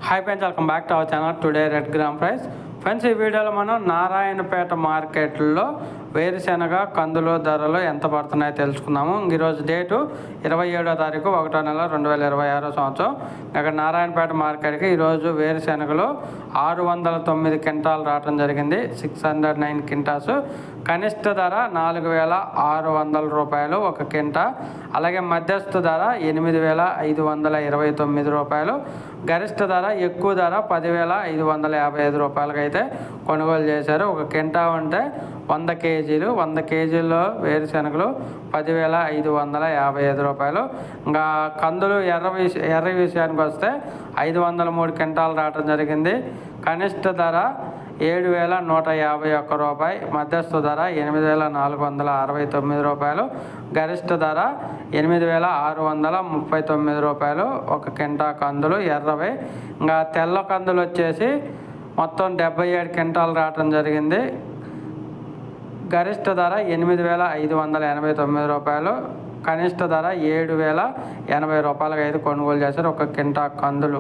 Hi friends, welcome back to our channel. Today red gram price. Friends, ఈ వీడియోలో మనం నారాయణపేట మార్కెట్లో వేరుశెనగ కందులు ధరలు ఎంత పడుతున్నాయో తెలుసుకుందాము. ఈరోజు డేటు 27వ తారీఖు 1వ నెల 2026 సంవత్సరం. అక్కడ నారాయణపేట మార్కెట్కి ఈరోజు వేరుశెనగలు 609 క్వింటాలు రావడం జరిగింది. 609 క్వింటాల్స్. కనిష్ట ధర 4,600 రూపాయలు ఒక క్వింటా. అలాగే మధ్యస్థ ధర 8,529 రూపాయలు. గరిష్ట ధర ఎక్కువ ధర 10,555 రూపాయలకి అయితే కొనుగోలు చేశారు. ఒక క్వింటా ఉంటే 100 కేజీలు. 100 కేజీల్లో వేరుశెనగలు 10,555 రూపాయలు. ఇంకా కందులు ఎర్ర విషయానికి వస్తే 503 క్వింటాలు రావడం జరిగింది. కనిష్ట ధర 7,151 రూపాయి. మధ్యస్థ ధర 8,469 రూపాయలు. గరిష్ట ధర 8,639 రూపాయలు ఒక క్వింటా కందులు ఎర్రవి. ఇంకా తెల్ల కందులు వచ్చేసి మొత్తం 77 క్వింటాలు రావడం జరిగింది. గరిష్ట ధర 8,589 రూపాయలు. కనిష్ట ధర 7,080 రూపాయలకి అయితే కొనుగోలు చేశారు ఒక క్వింటా కందులు.